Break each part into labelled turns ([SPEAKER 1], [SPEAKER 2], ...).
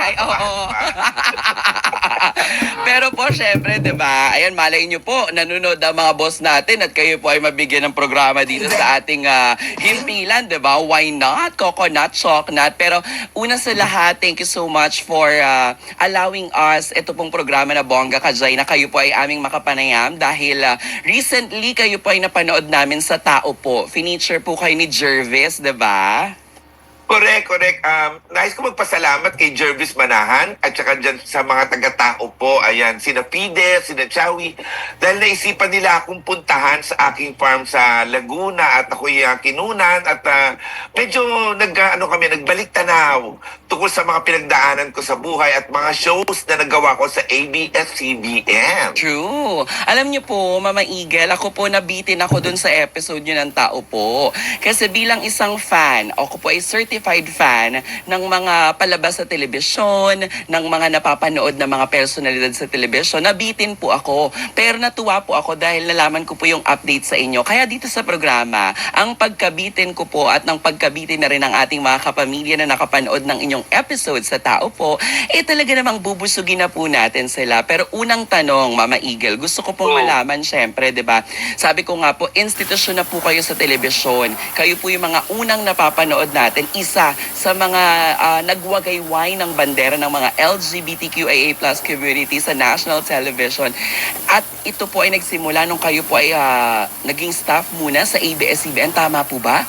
[SPEAKER 1] Ay, oo. Pero po, syempre, di ba? Ayan, malay nyo po, nanonood ang mga boss natin at kayo po ay mabigyan ng programa dito sa ating himpilan, di ba? Why not? Coconut, chocolate. Pero una sa lahat, thank you so much for allowing us ito pong programa na Bongga Kajay na kayo po ay aming makapanayam dahil recently kayo po ay napanood namin sa Tao po. Feature po kayo ni Jervis, di ba?
[SPEAKER 2] Correct, correct. Nais ko magpasalamat kay Jervis Manahan at saka dyan sa mga taga-tao po. Ayan, sina Pide, sina Chawi. Dahil naisipan nila akong puntahan sa aking farm sa Laguna at ako'y kinunan at medyo nagbalik tanaw tungkol sa mga pinagdaanan ko sa buhay at mga shows na nagawa ko sa ABS-CBN.
[SPEAKER 1] True. Alam niyo po, Mama Eagle, ako po nabitin ako dun sa episode niyo ng Tao po. Kasi bilang isang fan, ako po ay certified fan ng mga palabas sa telebisyon, ng mga napapanood na mga personalidad sa telebisyon. Nabitin po ako. Pero natuwa po ako dahil nalaman ko po yung update sa inyo. Kaya dito sa programa, ang pagkabitin ko po at ng pagkabitin na rin ng ating mga kapamilya na nakapanood ng inyong episode sa Tao po, talaga namang bubusugin na po natin sila. Pero unang tanong, Mama Eagle, gusto ko pong malaman, syempre, di ba? Sabi ko nga po, institusyon na po kayo sa telebisyon. Kayo po yung mga unang napapanood natin. Isa sa mga nagwagayway ng bandera ng mga LGBTQIA+ community sa national television. At ito po ay nagsimula nung kayo po ay naging staff muna sa ABS-CBN. Tama po ba?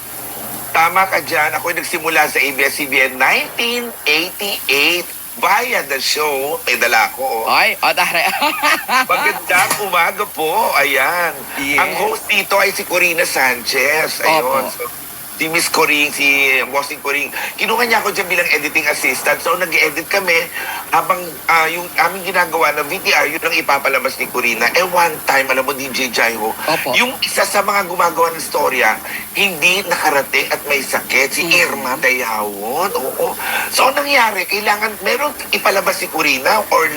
[SPEAKER 2] Tama ka dyan. Ako'y nagsimula sa ABS-CBN 1988. Via the show, may dala ko.
[SPEAKER 1] Ay, tara.
[SPEAKER 2] Magandang umaga po. Ayan.
[SPEAKER 1] Yes.
[SPEAKER 2] Ang host dito ay si Corina Sanchez. Ayun.
[SPEAKER 1] Opo.
[SPEAKER 2] So, si Miss Coring, si Bossing Coring. Kinuha niya ako dyan bilang editing assistant. So, nag-edit kami habang yung aming ginagawa na VTR, yun ang ipapalabas ni Corina. One time, alam mo, DJ Jaiho,
[SPEAKER 1] Opo.
[SPEAKER 2] yung isa sa mga gumagawa ng storya, hindi nakarating at may sakit, si Irma Dayawon. Oo. So, ang nangyari, kailangan, meron ipalabas si Corina or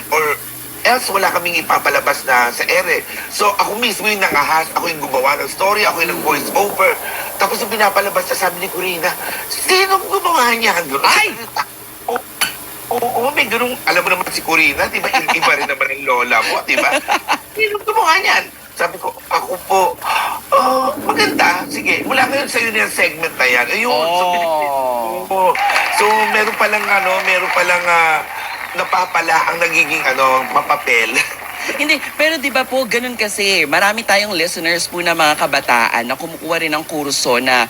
[SPEAKER 2] else wala kaming ipapalabas na sa ere. So, ako mismo yung nangahas, ako yung gumawa ng story, ako yung nag-voice over. Tapos yung pinapalabas na sabi ni Corina, sino gumawa niya?
[SPEAKER 1] Ay!
[SPEAKER 2] Oo, may ganung, alam mo naman si Corina, di ba? Iba rin naman ang lola mo, di ba? Sino gumawa niyan? Sabi ko, ako po, maganda, sige, mula ngayon sa'yo na yung segment na yan. Ayun, so meron palang napapala ang nagiging mapapel.
[SPEAKER 1] Hindi, pero di ba po, ganun kasi, marami tayong listeners po na mga kabataan na kumukuha rin ng kurso na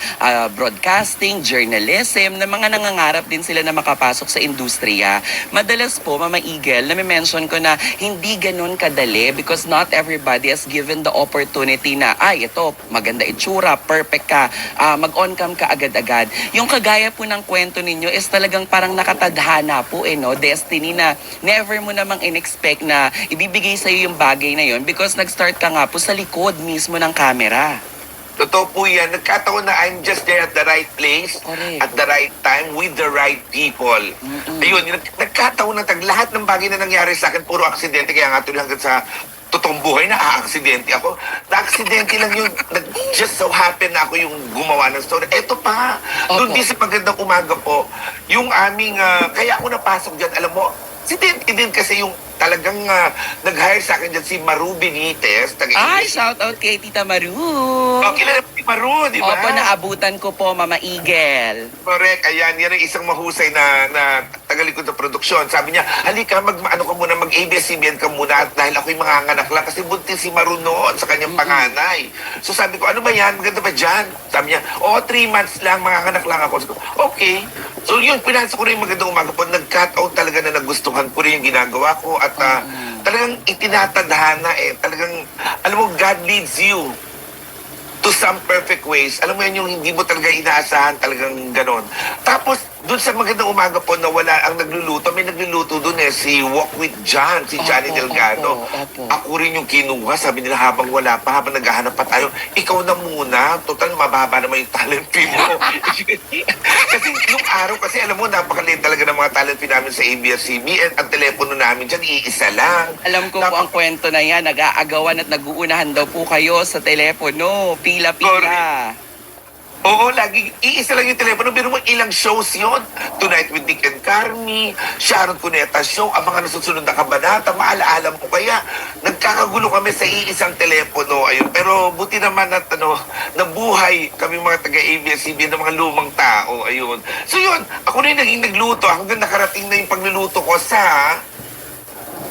[SPEAKER 1] broadcasting, journalism, na mga nangangarap din sila na makapasok sa industriya. Madalas po, Mama Eagle, na-mention ko na hindi ganun kadali because not everybody has given the opportunity na, ito, maganda itsura, perfect ka, mag-on cam ka agad-agad. Yung kagaya po ng kwento ninyo is talagang parang nakatadhana po, no? Destiny na never mo namang in-expect na ibibigay sa'yo yung bagay na yun because nag-start ka nga po sa likod mismo ng camera.
[SPEAKER 2] Totoo po yan. Nagkataon na I'm just there at the right place,
[SPEAKER 1] Correct.
[SPEAKER 2] at the right time, with the right people. Ayun, nagkataon na lahat ng bagay na nangyari sa akin, puro aksidente. Kaya nga tuloy hanggang sa totoong buhay na aksidente ako. Na-aksidente lang yun. Just so happen na ako yung gumawa ng story. Eto pa, doon din sa Magandang Umaga po, yung aming, kaya ako napasok dyan, alam mo, aksidente din kasi yung talagang nag-hire sa akin dyan si Maru Benitez.
[SPEAKER 1] Ay, shout out kay Tita Maru.
[SPEAKER 2] Kilala mo si Maru, di ba?
[SPEAKER 1] Opo, naabutan ko po, Mama Eagle.
[SPEAKER 2] Correct, ayan, yan ang isang mahusay na tagalikod na produksyon. Sabi niya, halika, mag-ABS-CBN ka muna dahil ako'y manganganak lang kasi buntis si Maru noon sa kanyang panganay. So sabi ko, ano ba yan? Maganda ba dyan? Sabi niya, 3 months lang, manganganak lang ako. Sabi ko, okay. So yun, pinasa ko rin yung Magandang Umaga po. Nag-cut out talaga na nagustuhan ko rin yung ginagawa ko at talagang itinatadhana talagang, alam mo, God leads you to some perfect ways. Alam mo yan, yung hindi mo talaga inaasahan, talagang ganon. Tapos, doon sa Magandang Umaga po na wala ang nagluluto, may nagluluto doon si Walk with John, si Johnny Delgado. Ako rin yung kinuha, sabi nila habang wala pa, habang naghahanap pa tayo, ikaw na muna, total mababa naman yung talent fee mo. Kasi nung araw, kasi alam mo, napakaliit talaga ng mga talent fee namin sa ABS-CBN, ang telepono namin dyan, iisa lang.
[SPEAKER 1] Alam ko po ang kwento na yan, nag-aagawan at nag-uunahan daw po kayo sa telepono, pila-pila.
[SPEAKER 2] Oo, lagi, iisa lang yung telepono, pero mo ilang shows yon. Tonight with Dick and Carmi, Sharon Cuneta Show, ang mga nasusunod na kabanata, maalaala mo kaya, nagkakagulo kami sa iisang telepono, ayun. Pero buti naman at nabuhay kami mga taga-ABS-CBN ng mga lumang tao, ayun. So yun, ako na yung naging nagluto, hanggang nakarating na yung pagluluto ko sa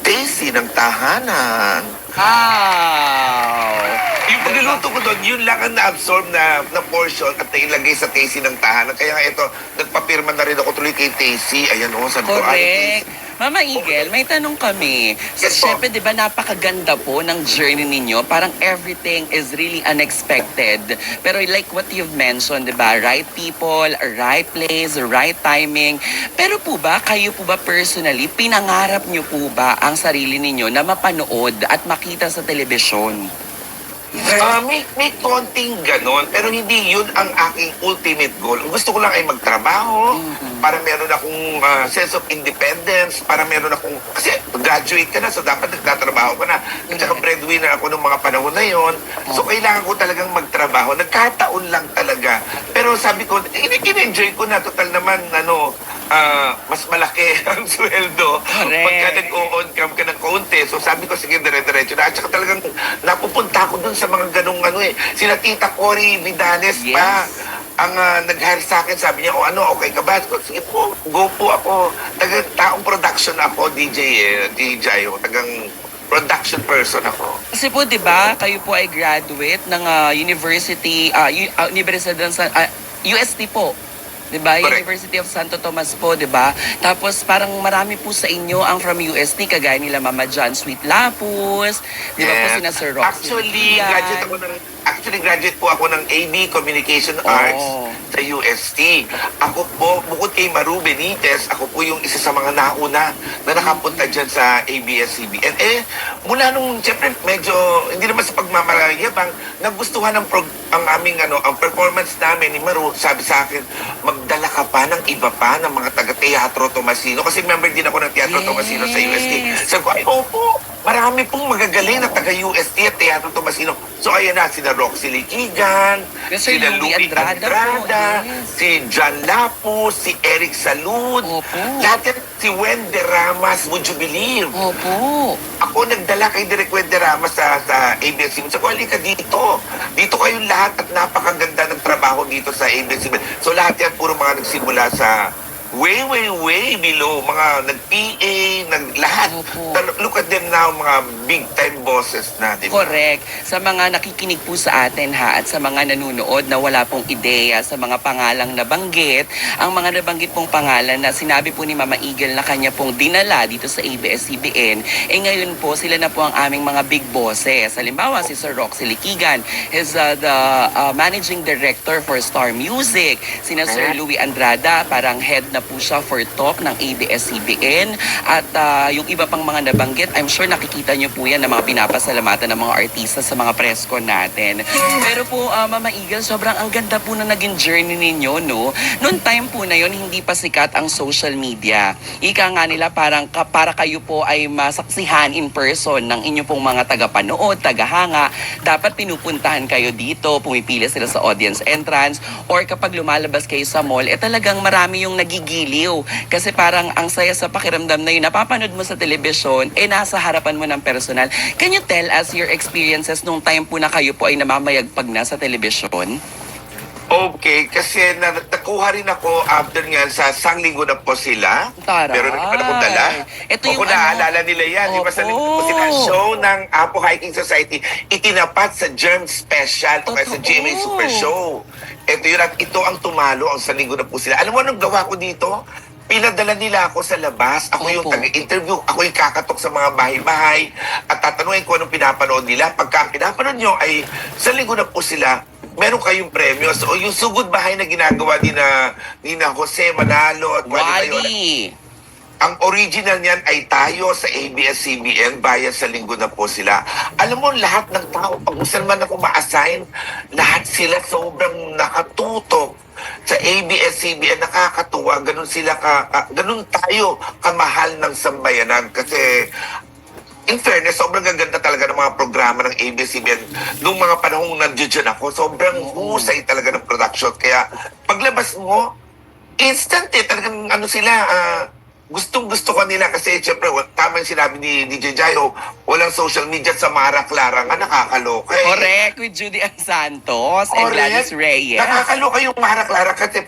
[SPEAKER 2] Daisy ng Tahanan.
[SPEAKER 1] Wow!
[SPEAKER 2] Yung pagluluto ko doon, yun lang ang na-absorb na portion at nailagay sa Tasty ng Tahanan. Kaya nga ito, nagpapirma na rin ako tuloy kay Tasty. Ayan o, sabi ko,
[SPEAKER 1] Correct. Mama Eagle, may tanong kami. So,
[SPEAKER 2] Yes, po.
[SPEAKER 1] syempre, di ba, napakaganda po ng journey ninyo. Parang everything is really unexpected. Pero like what you've mentioned, di ba, right people, right place, right timing. Pero po ba, kayo po ba personally, pinangarap nyo po ba ang sarili ninyo na mapanood at makita sa telebisyon?
[SPEAKER 2] May konting ganon, pero hindi yun ang aking ultimate goal. Ang gusto ko lang ay magtrabaho, para meron akong sense of independence, para meron akong, kasi graduate ka na, so dapat nagtatrabaho ka na. At saka breadwinner ako nung mga panahon na yon. So kailangan ko talagang magtrabaho. Nagkataon lang talaga. Pero sabi ko, in-enjoy ko na, total naman, mas malaki ang sweldo.
[SPEAKER 1] Correct.
[SPEAKER 2] Pagka nag-on cam ka ng kaunti. So sabi ko, sige, dire-diretso na. At saka talagang napupunta ko dun sa mga ganong sila Tita Cory Vidales
[SPEAKER 1] Yes.
[SPEAKER 2] pa ang nag-hire sa akin. Sabi niya, okay ka ba? Sige po, go po ako. Taong production ako, DJ, tagang production person ako.
[SPEAKER 1] Kasi po, di ba, kayo po ay graduate ng university, Universidad ng UST po. 'Di ba?
[SPEAKER 2] Correct.
[SPEAKER 1] University of Santo Tomas po, 'di ba? Tapos parang marami po sa inyo ang from UST, kagaya nila Mama John Sweet Lapus, 'di ba po
[SPEAKER 2] Yes.
[SPEAKER 1] sina Sir Roxy Ligan.
[SPEAKER 2] Actually, graduate po ako ng AB Communication Arts sa UST. Ako po, bukod kay Maru Benitez, ako po yung isa sa mga nauna na nakapunta dyan sa ABS-CBN. Mula nung, siyempre, medyo, hindi naman sa pagmamayabang, nagustuhan ang aming, ang performance namin ni Maru. Sabi sa akin, magdala ka pa ng iba pa, ng mga taga-Teatro Tomasino. Kasi member din ako ng Teatro Tomasino sa UST. Sabi ko, opo, marami pong magagaling na taga-UST at Teatro Tomasino. So, ayan na, sina Roxy Liquigan,
[SPEAKER 1] Yes, Sir
[SPEAKER 2] sina
[SPEAKER 1] Louie
[SPEAKER 2] Louie
[SPEAKER 1] Andrada
[SPEAKER 2] Andrada,
[SPEAKER 1] po, yes.
[SPEAKER 2] si John Lapus, si Eric Salud,
[SPEAKER 1] Opo.
[SPEAKER 2] lahat yan, si Wendy Ramas, would you believe?
[SPEAKER 1] Opo.
[SPEAKER 2] Ako nagdala kay Direk Wendy Ramas sa ABS-CBN. Sabi ko, halika dito. Dito kayong lahat at napakaganda ng trabaho dito sa ABS-CBN. So lahat yan, puro mga nagsimula sa way below, mga nag-PA, lahat.
[SPEAKER 1] Opo.
[SPEAKER 2] Look at them now, mga big-time bosses na, di ba?
[SPEAKER 1] Correct. Sa mga nakikinig po sa atin at sa mga nanonood na wala pong ideya sa mga pangalang nabanggit, ang mga nabanggit pong pangalan na sinabi po ni Mama Eagle na kanya pong dinala dito sa ABS-CBN, ngayon po sila na po ang aming mga big bosses. Halimbawa, si Sir Roxy Liquigan is the managing director for Star Music. Sina Sir Louie Andrada, parang head na po siya for talk ng ABS-CBN. At yung iba pang mga nabanggit, I'm sure nakikita nyo po yan na mga pinapasalamatan ng mga artista sa mga press con natin. Pero po, Mama Eagle, sobrang ang ganda po na naging journey ninyo, no? Noong time po na yon hindi pa sikat ang social media. Ika nga nila parang para kayo po ay masaksihan in person ng inyo pong mga tagapanood, tagahanga. Dapat pinupuntahan kayo dito, pumipili sila sa audience entrance, or kapag lumalabas kayo sa mall, talagang marami yung nagigiliw. Kasi parang ang saya sa pakiramdam na yun, napapanood mo sa telebisyon, nasa harapan mo ng personal. Can you tell us your experiences nung time po na kayo po ay namamayagpag na sa telebisyon?
[SPEAKER 2] Okay, kasi nakuha rin ako after nga sa Sanglinggo na po sila.
[SPEAKER 1] Taray.
[SPEAKER 2] Pero naman akong dala.
[SPEAKER 1] Ito
[SPEAKER 2] Kung
[SPEAKER 1] yung
[SPEAKER 2] naalala nila yan, di ba sa Sanglinggo po sila,
[SPEAKER 1] Opo.
[SPEAKER 2] show ng Apo Hiking Society, itinapat sa Germ Special o kaya sa
[SPEAKER 1] Totoo.
[SPEAKER 2] GMA Super Show. Ito yun at ito ang tumalo, ang Sanglinggo na po sila. Alam mo anong gawa ko dito? Pinadala nila ako sa labas. Ako yung
[SPEAKER 1] Opo.
[SPEAKER 2] taga-interview. Ako yung kakatok sa mga bahay-bahay at tatanungin ko anong pinapanood nila. Pagka ang pinapanood nyo ay sa linggo na po sila, meron kayong premyo. So yung sugod bahay na ginagawa ni na Jose Manalo at
[SPEAKER 1] Wally!
[SPEAKER 2] ang original niyan ay tayo sa ABS-CBN, bayan sa linggo na po sila. Alam mo, lahat ng tao, pag saan man ako ma-assign, lahat sila sobrang nakatutok sa ABS-CBN, nakakatuwa, ganun sila ganun tayo kamahal ng sambayanan kasi in fairness, sobrang gaganda talaga ng mga programa ng ABS-CBN nung mga panahong nandiyan ako. Sobrang husay talaga ng production. Kaya paglabas mo, instant talagang ano sila, gustong-gusto ko nila kasi syempre, tama yung sinabi ni DJ Jayo, walang social media sa Mara Clara nga, nakakaloka eh.
[SPEAKER 1] Correct, with Judy Ann Santos and Gladys Reyes.
[SPEAKER 2] Nakakaloka yung Mara Clara kasi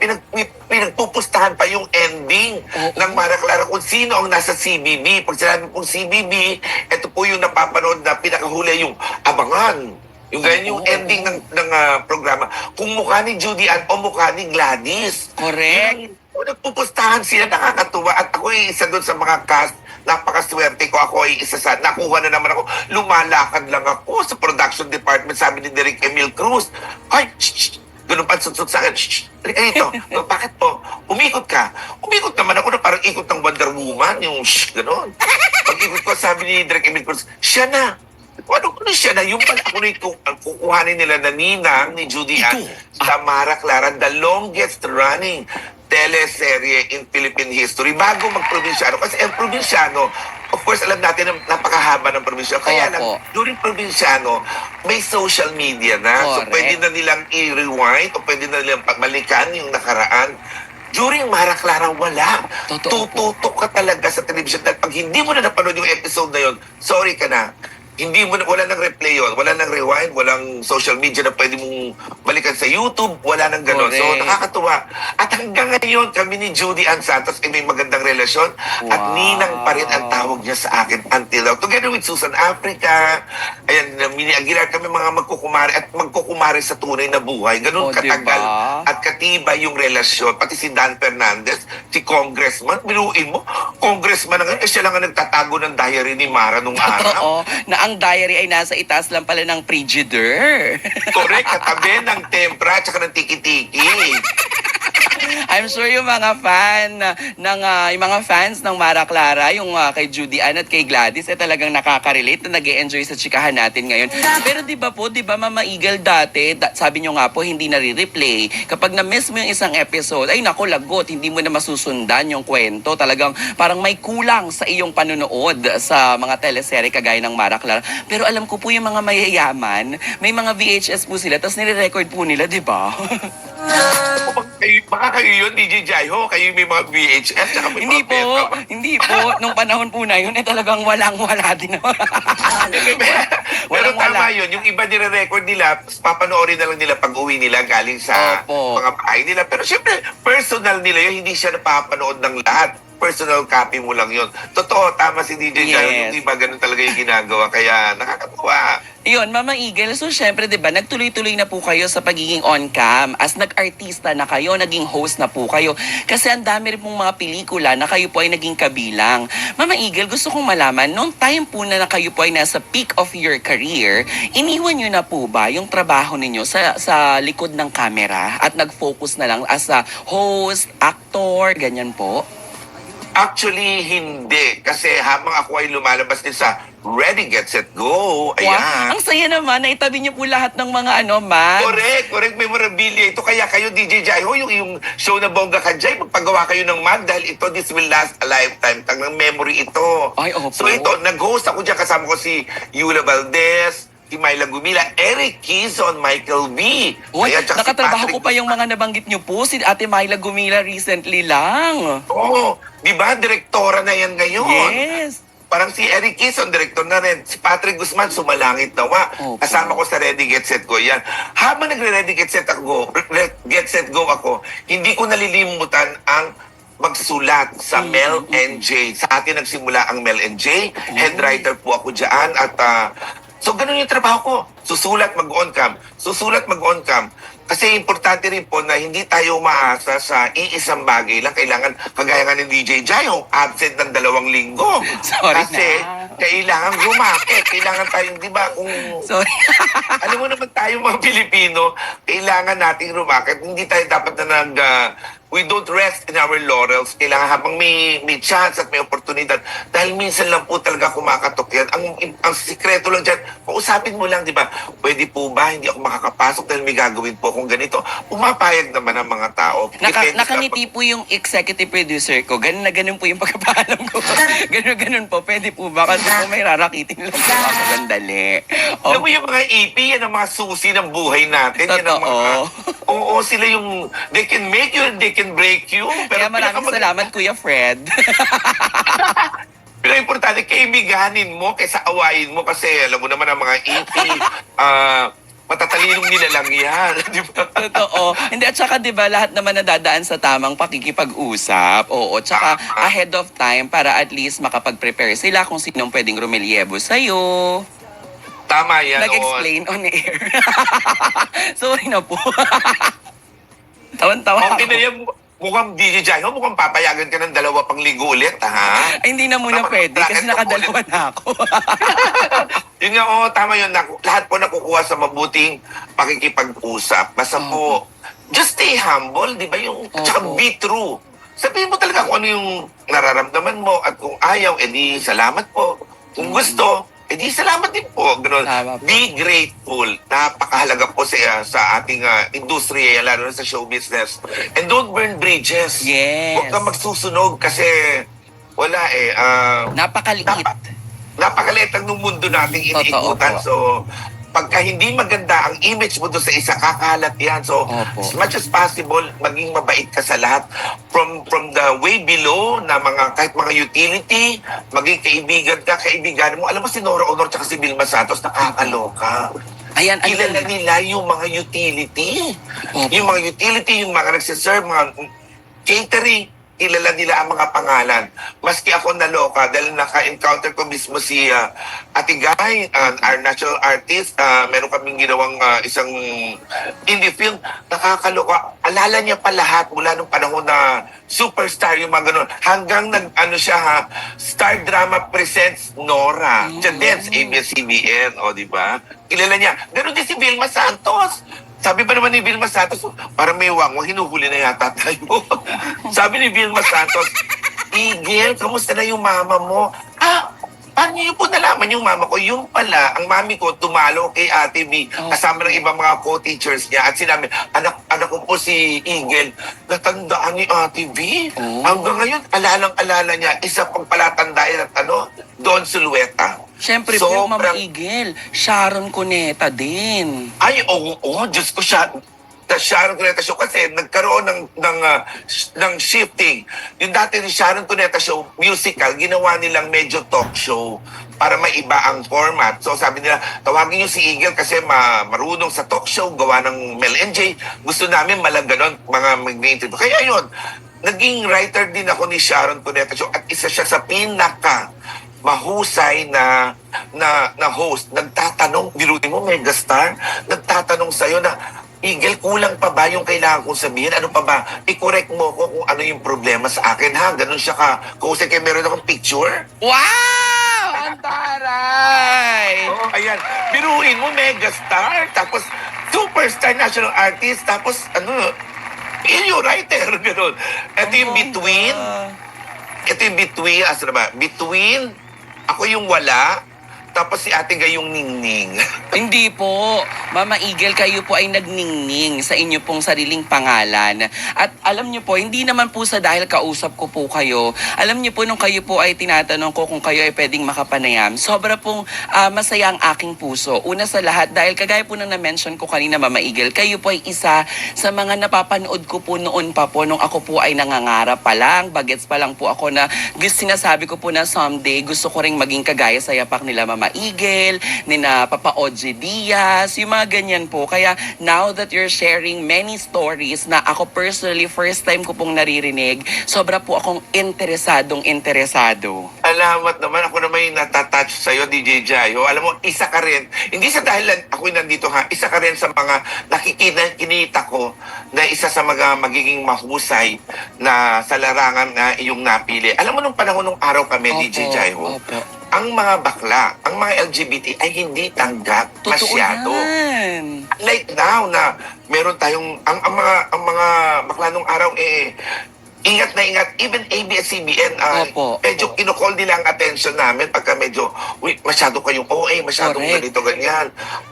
[SPEAKER 2] pinagpupustahan pa yung ending ng Mara Clara kung sino ang nasa CBB. Pag sinabi pong CBB, ito po yung napapanood na pinakahuli yung Abangan. Yung ganyan yung ending ng programa. Kung mukha ni Judy Ann o mukha ni Gladys.
[SPEAKER 1] Correct.
[SPEAKER 2] Nagpupustahan sila, nakakatuwa. At ako ay isa doon sa mga cast, napakaswerte ko. Ako ay isa sa, nakuha na naman ako. Lumalakad lang ako sa production department. Sabi ni Derek Emil Cruz, ay, shh, ganun pa sutsut sa akin, shh, ito, bakit po? Umikot ka. Umikot naman ako na parang ikot ng Wonder Woman, yung shh, ganun. Pag-ikot ko, sabi ni Derek Emil Cruz, siya na. Ano siya na? Yung pala ako na kukuhanin nila na ninang ni Judy Ann sa Mara Clara, the longest running teleserye in Philippine history bago mag-probinsyano. Kasi ang probinsyano, of course, alam natin na napakahaba ng probinsyano. Kaya lang, during probinsyano, may social media na. So,
[SPEAKER 1] Correct.
[SPEAKER 2] pwede na nilang i-rewind o pwede na nilang balikan yung nakaraan. During Mara Clara, wala.
[SPEAKER 1] Totoo po.
[SPEAKER 2] Tututok ka talaga sa television. Dahil pag hindi mo na napanood yung episode na yun, sorry ka na. Hindi mo na, wala nang replay yun, wala nang rewind, walang social media na pwede mong balikan sa YouTube, wala nang gano'n. So,
[SPEAKER 1] Correct.
[SPEAKER 2] nakakatuwa. At hanggang ngayon, kami ni Judy Ann Santos ay may magandang relasyon at
[SPEAKER 1] Wow.
[SPEAKER 2] ninang pa rin ang tawag niya sa akin until now. Together with Susan Africa, ayan, Mini Aguilar, kami mga magkukumari at magkukumari sa tunay na buhay. Ganun katagal
[SPEAKER 1] diba?
[SPEAKER 2] at katibay yung relasyon. Pati si Dan Fernandez, si Congressman, biruin mo, Congressman na ngayon, siya lang ang nagtatago ng diary ni Mara nung araw.
[SPEAKER 1] Totoo, na ang diary ay nasa itaas lang pala ng Frigidaire.
[SPEAKER 2] Correct, katabi ng tempra at saka ng tiki-tiki.
[SPEAKER 1] I'm sure yung mga yung mga fans ng Mara Clara, yung kay Judy Ann at kay Gladys, talagang nakaka-relate na nag-e-enjoy sa chikahan natin ngayon. Pero di ba Mama Eagle dati, sabi nyo nga po, hindi nare-replay. Kapag na-miss mo yung isang episode, ay naku, lagot, hindi mo na masusundan yung kwento. Talagang parang may kulang sa iyong panonood sa mga teleserye kagaya ng Mara Clara. Pero alam ko po yung mga mayayaman, may mga VHS po sila, tapos nire-record po nila, di ba?
[SPEAKER 2] Baka kayo yun, DJ Jaiho, kayo may mga VHS, saka may
[SPEAKER 1] Hindi
[SPEAKER 2] mga
[SPEAKER 1] po,
[SPEAKER 2] beta.
[SPEAKER 1] hindi po. Nung panahon po na yun, talagang walang-wala din.
[SPEAKER 2] Pero
[SPEAKER 1] Walang-wala.
[SPEAKER 2] tama yun, yung iba nire-record nila, papanoorin na lang nila pag uwi nila galing sa
[SPEAKER 1] Opo.
[SPEAKER 2] mga bahay nila. Pero syempre, personal nila yun, hindi siya napapanood ng lahat. Personal copy mo lang yun. Totoo, tama si DJ Jaiho,
[SPEAKER 1] Yes.
[SPEAKER 2] yung iba ganun talaga yung ginagawa, kaya nakakatuwa.
[SPEAKER 1] Yun, Mama Eagle, so syempre, di ba, nagtuloy-tuloy na po kayo sa pagiging on-cam. As nag-artista na kayo, naging host na po kayo. Kasi ang dami rin pong mga pelikula na kayo po ay naging kabilang. Mama Eagle, gusto kong malaman, nung time po na kayo po ay nasa peak of your career, iniwan nyo na po ba yung trabaho ninyo sa likod ng camera at nag-focus na lang as a host, actor, ganyan po?
[SPEAKER 2] Actually, hindi. Kasi habang ako ay lumalabas din sa Ready, Get, Set, Go,
[SPEAKER 1] Wow,
[SPEAKER 2] ayan.
[SPEAKER 1] ang saya naman, naitabi niyo po lahat ng mga mags.
[SPEAKER 2] Correct, memorabilia ito. Kaya kayo, DJ Jaiho, yung show na Bongga Kajay, magpagawa kayo ng mag dahil ito, this will last a lifetime. Tangang memory ito.
[SPEAKER 1] Ay, opo.
[SPEAKER 2] So ito, nag-host ako dyan, kasama ko si Yula Valdez, si Myla Gumila, Eric Kizon, Michael B.
[SPEAKER 1] Uy,
[SPEAKER 2] Ayan, tsaka si
[SPEAKER 1] nakatrabaho
[SPEAKER 2] Patrick
[SPEAKER 1] ko pa yung mga nabanggit niyo po. Si Ate Myla Gumila recently lang.
[SPEAKER 2] Oo, di ba? Direktora na yan ngayon.
[SPEAKER 1] Yes.
[SPEAKER 2] Parang si Eric Kison, director na rin. Si Patrick Guzman, sumalangit nawa.
[SPEAKER 1] Opo.
[SPEAKER 2] Kasama ko sa Ready, Get, Set, Go yan. Habang nagre-Ready, Get, Set, Go ako, hindi ko nalilimutan ang magsulat sa Mel and J. Sa atin nagsimula ang Mel and J. Head writer po ako dyan. At so, ganun yung trabaho ko. Susulat, mag-on-cam. Susulat, mag-on-cam. Kasi importante rin po na hindi tayo umaasa sa iisang bagay lang. Kailangan, kagaya nga ni DJ Jaiho, absent ng 2 linggo.
[SPEAKER 1] Sorry
[SPEAKER 2] Kasi
[SPEAKER 1] na.
[SPEAKER 2] kailangan gumakit. Kailangan tayong, di ba, kung
[SPEAKER 1] Sorry.
[SPEAKER 2] alam mo naman tayo mga Pilipino, kailangan nating rumakit. Hindi tayo dapat na we don't rest in our laurels. Kailangan habang may chance at may oportunidad. Dahil minsan lang po talaga kumakatok yan. Ang sikreto lang dyan, pausapin mo lang, di ba? Pwede po ba? Hindi ako makakapasok dahil may gagawin po akong ganito. Pumapayag naman ang mga tao. Depende sa-
[SPEAKER 1] Nakangiti po yung executive producer ko. Ganun na ganun po yung pagkapaalam ko. Ganun po. Pwede po ba? Kasi po may rarakitin lang po ako. Sandali.
[SPEAKER 2] Alam mo yung mga EP, yan ang mga susi ng buhay natin. Yan ang mga, oo, sila yung, they can make you, they can break you.
[SPEAKER 1] Kaya maraming salamat, Kuya Fred.
[SPEAKER 2] Pero importante, kaibiganin mo kaysa awayin mo kasi alam mo naman ang mga EP, matatalinong nila lang yan. Di ba?
[SPEAKER 1] Totoo. Hindi, at saka diba, lahat naman nadadaan sa tamang pakikipag-usap. Oo, tsaka ahead of time para at least makapag-prepare sila kung sinong pwedeng rumelyebo sa'yo.
[SPEAKER 2] Tama yan.
[SPEAKER 1] Nag-explain on air. Sorry na po. Tawan-tawa
[SPEAKER 2] Okay
[SPEAKER 1] ako.
[SPEAKER 2] na yan. Mukhang DJ Jaiho, mukhang papayagan ka ng 2 pang ligo ulit, ha?
[SPEAKER 1] Ay, hindi na muna pwede kasi nakadalawa na ako.
[SPEAKER 2] Yun nga, tama yun. Lahat po nakukuha sa mabuting pakikipag-usap. Basta po, just stay humble, di ba? Tsaka be true. Sabihin mo talaga kung ano yung nararamdaman mo at kung ayaw, edi salamat po. Kung gusto, edi salamat din po. Ganun.
[SPEAKER 1] Tama po.
[SPEAKER 2] Be grateful. Napakahalaga po sa ating industriya, lalo na sa show business. And don't burn bridges.
[SPEAKER 1] Yes.
[SPEAKER 2] Huwag kang magsusunog kasi wala
[SPEAKER 1] Napakaliit.
[SPEAKER 2] napakaliit ang nung mundo nating
[SPEAKER 1] Totoo
[SPEAKER 2] iniikutan.
[SPEAKER 1] po.
[SPEAKER 2] So, pagka hindi maganda ang image mo doon sa isa, kakalat yan. So,
[SPEAKER 1] Opo.
[SPEAKER 2] as much as possible, maging mabait ka sa lahat. From the way below, na kahit mga utility, maging kaibigan mo. Alam mo si Nora Honor tsaka si Vilma Santos, nakakaloka.
[SPEAKER 1] Ayan,
[SPEAKER 2] Kilala nila yung mga utility.
[SPEAKER 1] Opo.
[SPEAKER 2] Yung mga utility, yung mga nagsiserve, mga catering, kilala nila ang mga pangalan. Maski ako naloka dahil naka-encounter ko mismo si Ate Guy, our national artist. Meron kaming ginawang isang indie film. Nakakaloka. Alala niya pa lahat mula nung panahon na superstar yung mga ganun. Hanggang siya Star Drama Presents Nora. Diyan din sa ABS-CBN, di ba? Kilala niya. Ganun din si Vilma Santos. Sabi pa naman ni Vilma Santos, parang may wangwang, hinuhuli na yata tayo. Sabi ni Vilma Santos, Igel, kamusta na yung mama mo? Paano niyo po nalaman yung mama ko? Yung pala, ang mami ko tumalo kay Ate B, kasama ng ibang mga co-teachers niya. At sinabi, anak ko po si Igel, natandaan ni Ate B. Hanggang ngayon, alalang-alala niya, isa pang palatandaan at Don Sulueta.
[SPEAKER 1] Siyempre po yung Mama Igel, Sharon Cuneta din.
[SPEAKER 2] Ay, oo, Diyos ko siya. Sharon Cuneta Show kasi nagkaroon ng shifting. Yung dati ni Sharon Cuneta Show, musical, ginawa nilang medyo talk show para maiba ang format. So sabi nila, tawagin niyo si Igel kasi marunong sa talk show, gawa ng Mel and Jay. Gusto namin malaganon, mga mag-interview. Kaya yun, naging writer din ako ni Sharon Cuneta Show at isa siya sa pinaka mahusay na host. Nagtatanong, birutin mo, megastar, nagtatanong sa'yo na, Igel, kulang pa ba yung kailangan kong sabihin? Ano pa ba? I-correct mo ko kung ano yung problema sa akin, ha? Ganun siya ka. Kung kaya meron akong picture.
[SPEAKER 1] Wow! Ang taray!
[SPEAKER 2] Ayan. Biruin mo, megastar. Tapos, superstar national artist. Tapos, yung writer. Ganun. Ito yung between. Ito yung between. Between, ako yung wala. Tapos si Ate Gay yung ningning.
[SPEAKER 1] Hindi po. Mama Igel, kayo po ay nagningning sa inyo pong sariling pangalan. At alam niyo po, hindi naman po sa dahil kausap ko po kayo. Alam niyo po, nung kayo po ay tinatanong ko kung kayo ay pwedeng makapanayam, sobra pong masaya ang aking puso. Una sa lahat, dahil kagaya po nang na-mention ko kanina, Mama Igel, kayo po ay isa sa mga napapanood ko po noon pa po, nung ako po ay nangangarap pa lang, bagets pa lang po ako na sinasabi ko po na someday gusto ko ring maging kagaya sa yapak nila Mama Igel, ni na Papa Oji Diaz, yung mga ganyan po. Kaya now that you're sharing many stories na ako personally first time ko pong naririnig, sobra po akong interesado.
[SPEAKER 2] Alamat naman, ako naman yung natatouch sa'yo, DJ Jayo. Alam mo, isa ka rin, hindi sa dahil ako'y nandito isa ka rin sa mga kinita ko na isa sa mga magiging mahusay na sa larangan na iyong napili. Alam mo, nung panahon nung araw kami, DJ Jayo, ang mga bakla, ang mga LGBT ay hindi tanggap
[SPEAKER 1] Totoo
[SPEAKER 2] masyado.
[SPEAKER 1] yan.
[SPEAKER 2] Like now na meron tayong ang mga bakla nung araw ingat na ingat, even ABS-CBN,
[SPEAKER 1] Opo,
[SPEAKER 2] medyo
[SPEAKER 1] opo.
[SPEAKER 2] kinocall nila ang attention namin pagka medyo, masyado kayong OA, masyadong
[SPEAKER 1] Correct.
[SPEAKER 2] ganito, ganyan.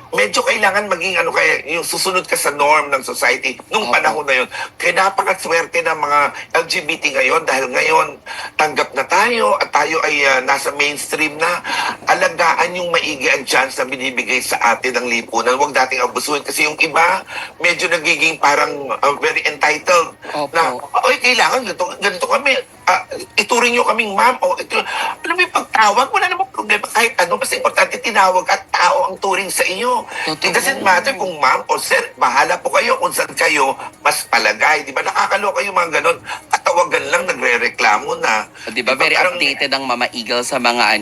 [SPEAKER 2] Medyo kailangan maging kaya, yung susunod ka sa norm ng society nung
[SPEAKER 1] Opo.
[SPEAKER 2] panahon na yun. Kaya napakaswerte ng mga LGBT ngayon dahil ngayon tanggap na tayo at tayo ay nasa mainstream na. Alagaan yung maigi ang chance na binibigay sa atin ng lipunan. Huwag dating abusuhin kasi yung iba medyo nagiging parang very entitled
[SPEAKER 1] Opo.
[SPEAKER 2] na, oy, kailangan ganito kami. Ituring nyo kaming ma'am. Alam mo yung pagtawag, wala namang problema. Kahit ano, basta importante tinawag at tao ang turing sa iyo.
[SPEAKER 1] Totoo.
[SPEAKER 2] It doesn't matter kung ma'am o sir, bahala po kayo kung saan kayo mas palagay. Di ba nakakaloka yung mga ganon? Katawagan lang, nagre-reklamo na.
[SPEAKER 1] Di ba very
[SPEAKER 2] parang-
[SPEAKER 1] updated ang Mama Eagle sa mga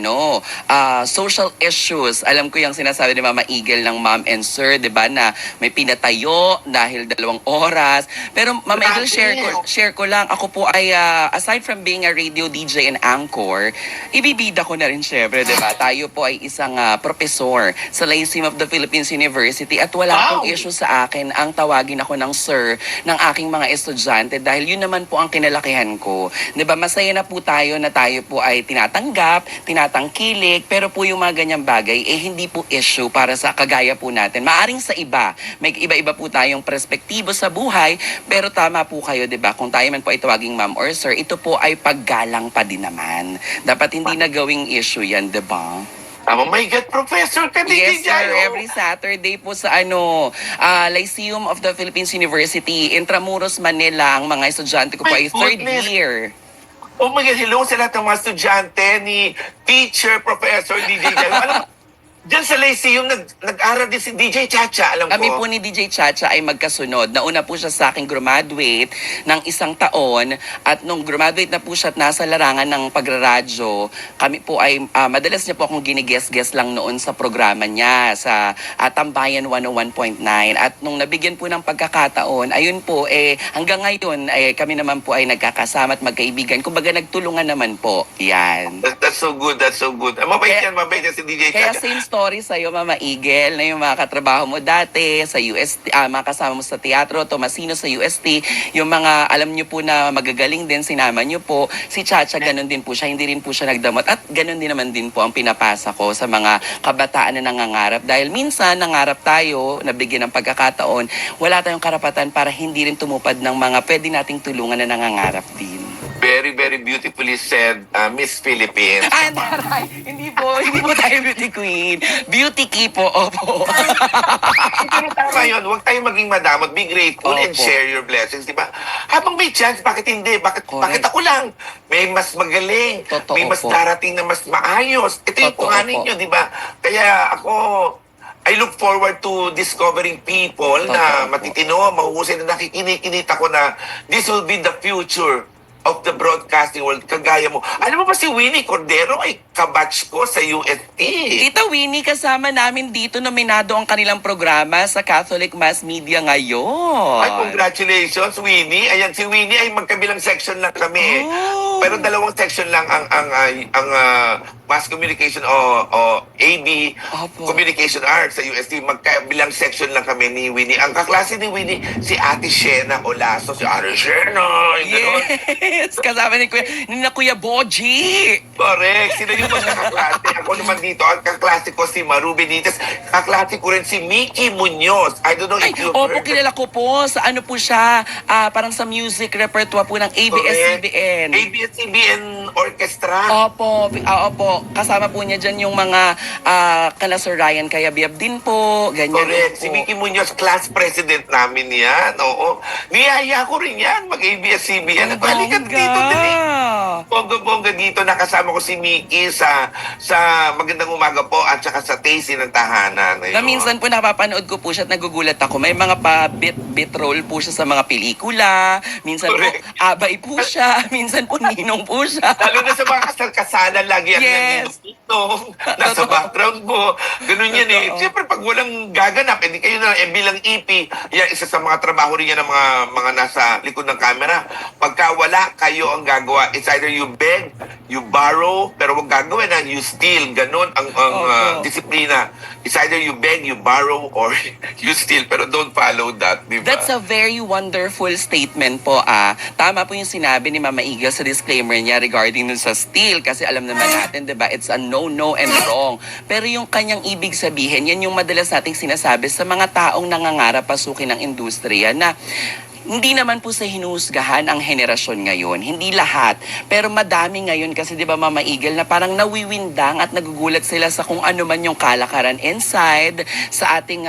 [SPEAKER 1] social issues. Alam ko yung sinasabi ni Mama Eagle ng ma'am and sir, di ba, na may pinatayo dahil 2 oras. Pero Mama Eagle,
[SPEAKER 2] Grabe.
[SPEAKER 1] share ko lang. Ako po ay, aside from being a radio DJ and anchor, ibibida ko na rin syempre, di ba? Tayo po ay isang professor sa Lyceum of the Philippines University at wala
[SPEAKER 2] Wow.
[SPEAKER 1] pong issue sa akin ang tawagin ako ng sir ng aking mga estudyante dahil yun naman po ang kinalakihan ko. 'Di ba? Masaya na po tayo na tayo po ay tinatanggap, tinatangkilik, pero po yung mga ganyang bagay hindi po issue para sa kagaya po natin. Maaring sa iba, may iba-iba po tayong perspektibo sa buhay, pero tama po kayo, 'di ba? Kung tayo man po ay tawaging ma'am or sir, ito po ay paggalang pa din naman. Dapat hindi na gawing issue 'yan, 'di ba?
[SPEAKER 2] Oh my God, professor ka din
[SPEAKER 1] Yes, sir.
[SPEAKER 2] Jayo.
[SPEAKER 1] Every Saturday po sa Lyceum of the Philippines University, Intramuros, Manila. Ang mga estudyante ko po
[SPEAKER 2] My
[SPEAKER 1] ay third
[SPEAKER 2] goodness.
[SPEAKER 1] year.
[SPEAKER 2] Oh my God, hello sa lahat ng mga estudyante ni teacher, professor, DJ Jayo. Alam mo, dyan sa Lyceum, nag-aral din si DJ Chacha, alam
[SPEAKER 1] Kami
[SPEAKER 2] ko.
[SPEAKER 1] po ni DJ Chacha ay magkasunod. Nauna po siya sa aking graduate ng 1 taon at nung graduate na po siya at nasa larangan ng pagraradyo, kami po ay madalas niya po akong ginigess-guess lang noon sa programa niya sa Tambayan 101.9 at nung nabigyan po ng pagkakataon, ayun po hanggang ngayon kami naman po ay nagkakasama at magkaibigan. Kumbaga nagtulungan naman po. Yan.
[SPEAKER 2] That's so good, that's so good. Mabait yan si DJ
[SPEAKER 1] Kaya
[SPEAKER 2] Chacha.
[SPEAKER 1] same story sa'yo, Mama Eagle, na yung mga katrabaho mo dati sa UST, mga kasama mo sa teatro, Tomasino sa UST, yung mga alam nyo po na magagaling din, sinama nyo po. Si Chacha, ganun din po siya, hindi rin po siya nagdamot. At ganun din naman din po ang pinapasa ko sa mga kabataan na nangangarap. Dahil minsan, nangarap tayo, nabigyan ng pagkakataon, wala tayong karapatan para hindi rin tumupad ng mga pwede nating tulungan na nangangarap din.
[SPEAKER 2] Very, very beautifully said, Miss Philippines.
[SPEAKER 1] Ah, taray! Hindi po tayo beauty queen. Beauty key po, opo.
[SPEAKER 2] Pero tama yun, huwag tayong maging madamot, be grateful and
[SPEAKER 1] Opo.
[SPEAKER 2] share your blessings, di ba? Habang may chance, bakit hindi? Bakit
[SPEAKER 1] Correct.
[SPEAKER 2] ako lang? May mas magaling,
[SPEAKER 1] Totoo
[SPEAKER 2] may mas
[SPEAKER 1] po.
[SPEAKER 2] darating na mas maayos. Ito yung
[SPEAKER 1] Totoo
[SPEAKER 2] kuhanin
[SPEAKER 1] po.
[SPEAKER 2] nyo, di ba? Kaya ako, I look forward to discovering people na
[SPEAKER 1] Totoo po.
[SPEAKER 2] matitino, mahuhusay na nakikinig-kinita ko na this will be the future of the broadcasting world, kagaya mo. Alam mo ba si Winnie Cordero ay kabatch ko sa UST?
[SPEAKER 1] Tita Winnie, kasama namin dito, nominado ang kanilang programa sa Catholic Mass Media ngayon.
[SPEAKER 2] Ay, congratulations, Winnie. Ayan, si Winnie ay magkabilang section lang kami.
[SPEAKER 1] Oh.
[SPEAKER 2] Pero 2 section lang ang Mass Communication o AB,
[SPEAKER 1] Opo.
[SPEAKER 2] Communication Arts sa UST. Magkabilang section lang kami ni Winnie. Ang kaklase ni Winnie, si Ate Shena Olaso, si Ate Shena. yung ganon.
[SPEAKER 1] Yes! Kasama ni Kuya Boji!
[SPEAKER 2] Correct. Sila yung mga kaklase. Ako naman dito, ang kaklase ko si Maru Benitez. Kaklase ko rin si Mickey Munoz. I don't know
[SPEAKER 1] Ay,
[SPEAKER 2] if you've
[SPEAKER 1] opo,
[SPEAKER 2] heard of-
[SPEAKER 1] kilala ko po. Sa ano po siya, parang sa music repertoire po ng ABS-CBN.
[SPEAKER 2] ABS-CBN Orchestra.
[SPEAKER 1] Opo, opo. Kasama po niya dyan yung mga kala Sir Ryan Cayabyab din po. Ganyan
[SPEAKER 2] Correct.
[SPEAKER 1] po.
[SPEAKER 2] Si Mickey Munoz, class president namin yan. Oo. Niyaya ko rin yan, mag-ABS-CBN.
[SPEAKER 1] Ang
[SPEAKER 2] Halika
[SPEAKER 1] bongga.
[SPEAKER 2] dito, dali. Bongga-bongga dito. Nakasama ko si Mickey sa Magandang Umaga po at saka sa Tasty ng Tahanan.
[SPEAKER 1] Na minsan po napapanood ko po siya at nagugulat ako. May mga pa-bit role po siya sa mga pelikula. Minsan po
[SPEAKER 2] Correct.
[SPEAKER 1] abay po siya. Minsan po ninong po siya.
[SPEAKER 2] Lalo na sa mga kasal-kasalan, lagi yan
[SPEAKER 1] Yes.
[SPEAKER 2] yan. no, nasa
[SPEAKER 1] Totoo.
[SPEAKER 2] background mo. Ganun yan eh.
[SPEAKER 1] Totoo.
[SPEAKER 2] Siyempre, pag walang gaganap, hindi kayo na, bilang EP, yan, isa sa mga trabaho rin yan ng mga nasa likod ng camera. Pagka wala, kayo ang gagawa. It's either you beg, you borrow, pero wag gagawin na, you steal. Ganun ang
[SPEAKER 1] Opo.
[SPEAKER 2] disiplina. It's either you beg, you borrow, or you steal. Pero don't follow that, di ba?
[SPEAKER 1] That's a very wonderful statement po Tama po yung sinabi ni Mama Eagle sa disclaimer niya regarding dun sa steal kasi alam naman natin, 'di ba? It's a no and wrong. Pero yung kanyang ibig sabihin, yan yung madalas nating sinasabi sa mga taong nangangarap pasukin ng industriya na hindi naman po sa hinusgahan ang henerasyon ngayon. Hindi lahat. Pero madami ngayon kasi 'di ba Mama Eagle na parang nawiwindang at nagugulat sila sa kung ano man yung kalakaran inside sa ating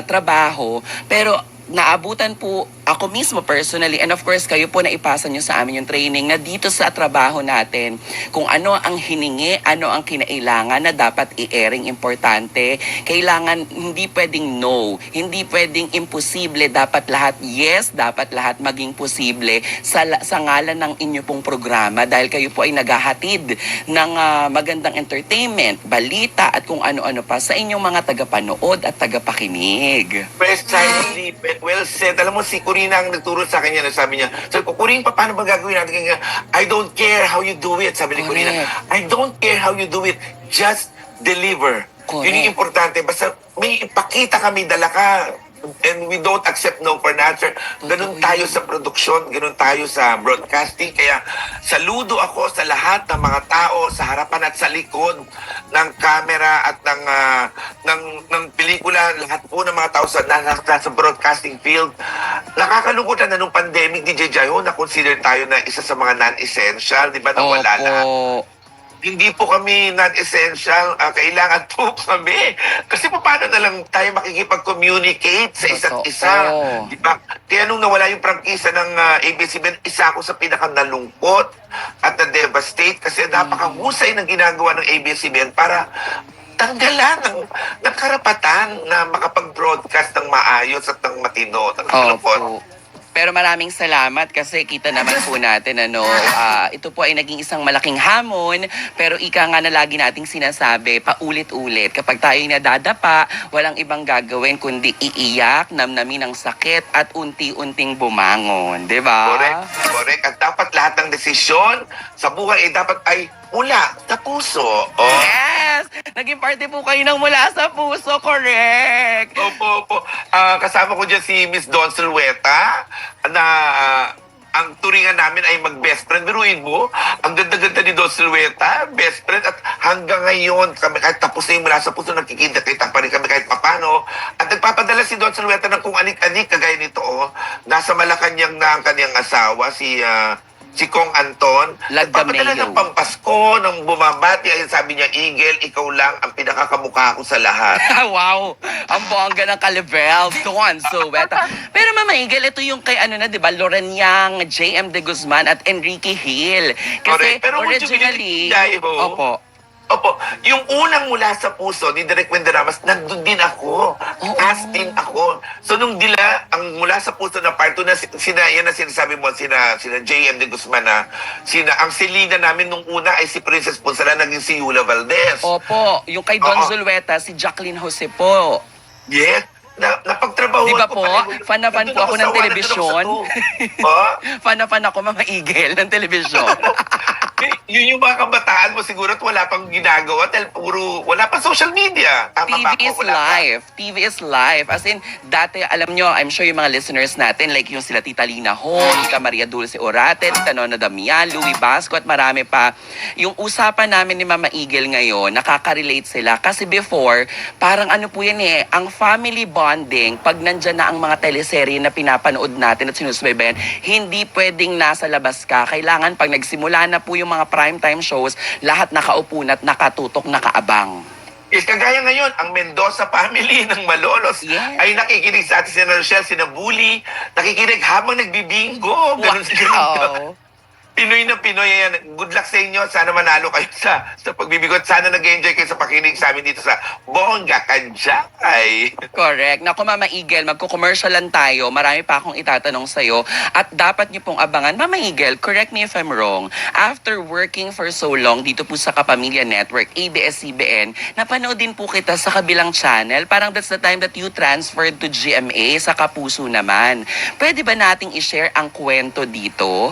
[SPEAKER 1] trabaho. Pero naabutan po ako mismo personally and of course kayo po na ipasa nyo sa amin yung training na dito sa trabaho natin kung ano ang hiningi, ano ang kinailangan na dapat i-airing importante. Kailangan hindi pwedeng no, hindi pwedeng imposible, dapat lahat yes, dapat lahat maging posible sa ngalan ng inyo pong programa dahil kayo po ay naghahatid ng magandang entertainment, balita at kung ano-ano pa sa inyong mga tagapanood at tagapakinig.
[SPEAKER 2] Precisely. Well said. Alam mo, si Corina ang nagturo sa kanya, sabi niya, sabi ko, Corina, paano ba gagawin natin? Kaya, I don't care how you do it. Sabi ni Corina,
[SPEAKER 1] Correct.
[SPEAKER 2] I don't care how you do it. Just deliver.
[SPEAKER 1] Correct.
[SPEAKER 2] Yun yung importante. Basta may ipakita kami, dala ka. And we don't accept no for an answer. Ganun
[SPEAKER 1] Totoo
[SPEAKER 2] tayo
[SPEAKER 1] yun.
[SPEAKER 2] sa produksyon, ganun tayo sa broadcasting. Kaya saludo ako sa lahat ng mga tao sa harapan at sa likod ng camera at ng pelikula, lahat po ng mga tao sa nasa broadcasting field. Nakakalungkot na nung pandemic, DJ Jayo, na consider tayo na isa sa mga non-essential, di ba, nawala lahat.
[SPEAKER 1] Opo.
[SPEAKER 2] Hindi po kami non-essential, kailangan po kami. Kasi paano na lang tayo makikipag-communicate sa isa't
[SPEAKER 1] Totoo.
[SPEAKER 2] isa? Di ba? Kaya nung nawala yung prangkisa ng ABS-CBN, isa ako sa pinaka-nalungkot at na-devastate kasi napakahusay ng ginagawa ng ABS-CBN para tanggalan ng karapatan na makapag-broadcast ng maayos at ng matino.
[SPEAKER 1] Opo. Pero maraming salamat kasi kita naman po natin ito po ay naging isang malaking hamon pero ika nga na lagi nating sinasabi paulit-ulit kapag tayo nadadapa walang ibang gagawin kundi iiyak, namnamin ang sakit at unti-unting bumangon, 'di ba?
[SPEAKER 2] Correct. At dapat lahat ng desisyon sa buhay dapat ay mula sa puso. Oh.
[SPEAKER 1] Yes! Naging party po kayo ng mula sa puso, correct!
[SPEAKER 2] Opo. Kasama ko dyan si Miss Don Silweta na ang turingan namin ay mag-best friend. Biruin mo, ang ganda-ganda ni Don Silweta, best friend. At hanggang ngayon, kami kahit tapos na yung mula sa puso, nagkikita-kita pa rin kami kahit papano. At nagpapadala si Don Silweta ng kung anik-anik, kagaya nito. Nasa Malacanang na ang kanyang asawa, si Kong Anton. Nagpapadala
[SPEAKER 1] Lagdameo.
[SPEAKER 2] ng pampasko, ng bumabati. Ayun, sabi niya, Eagle, ikaw lang ang pinakakamukha ko sa lahat.
[SPEAKER 1] Wow! Ang bongga ng kalibel. Don Silweta. Pero Mama Eagle, ito yung kay di ba, Loren Yang, JM De Guzman at Enrique Hill. Kasi
[SPEAKER 2] Correct. Pero
[SPEAKER 1] originally...
[SPEAKER 2] Dahil,
[SPEAKER 1] Opo.
[SPEAKER 2] Yung unang mula sa puso ni Direk Wenderamas, nandun din ako. As in ako. So nung ang mula sa puso na part 2 na yan na sinasabi mo, sina JM De Guzman ang Selena namin nung una ay si Princess Ponsala, naging si Yula Valdez.
[SPEAKER 1] Opo. Yung kay Don
[SPEAKER 2] Oo.
[SPEAKER 1] Zulueta, si Jacqueline Jose po.
[SPEAKER 2] Yes. Napagtrabaho
[SPEAKER 1] Di ba po? Fan na fan po ako ng telebisyon. Fan na fan ako, Mama Eagle, ng telebisyon.
[SPEAKER 2] Yun yung mga kabataan mo siguro at wala pang ginagawa dahil wala pang social media. Tama ba
[SPEAKER 1] TV
[SPEAKER 2] ako?
[SPEAKER 1] is life. TV is life. As in, dati, alam nyo, I'm sure yung mga listeners natin, like yung sila Tita Lina Ho, Tita Maria Dulce Orate, Tita Nona Damian, Louie Basco, at marami pa. Yung usapan namin ni Mama Eagle ngayon, nakaka-relate sila. Kasi before, parang ano po yan ang family bonding, pag nandyan na ang mga teleserye na pinapanood natin at sinusubaybayan, hindi pwedeng nasa labas ka. Kailangan pag nagsimula na po yung mga primetime shows, lahat nakaupo na at nakatutok, nakaabang.
[SPEAKER 2] Yes, kagaya ngayon, ang Mendoza family ng Malolos
[SPEAKER 1] Yes.
[SPEAKER 2] ay nakikinig sa atin sina Rochelle, sina Bully, nakikinig habang nagbibingo. Ganun sila.
[SPEAKER 1] Wow!
[SPEAKER 2] Pinoy na Pinoy yan. Good luck sa inyo. Sana manalo kayo sa pagbibigot. Sana nag-enjoy kayo sa pakinig sa amin dito sa Bongga Kanjay.
[SPEAKER 1] Correct. Naku, Mama Eagle, magko-commercial lang tayo. Marami pa akong itatanong sa'yo. At dapat niyo pong abangan. Mama Eagle, correct me if I'm wrong. After working for so long dito po sa Kapamilya Network, ABS-CBN, napanood din po kita sa kabilang channel. Parang that's the time that you transferred to GMA sa Kapuso naman. Pwede ba nating i-share ang kwento dito?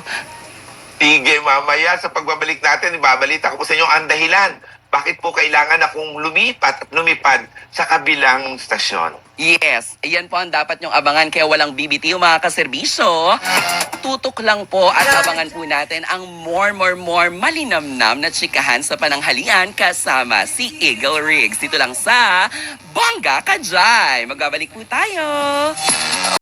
[SPEAKER 2] Sige, mamaya sa pagbabalik natin, ibabalita ko po sa inyo ang dahilan. Bakit po kailangan akong lumipat at lumipad sa kabilang stasyon?
[SPEAKER 1] Yes, yan po ang dapat nyong abangan kaya walang BBT mga kaserbisyo. Tutok lang po at abangan po natin ang more malinamnam na tsikahan sa pananghalian kasama si Eagle Riggs. Dito lang sa Bongga Kajay. Magbabalik po tayo.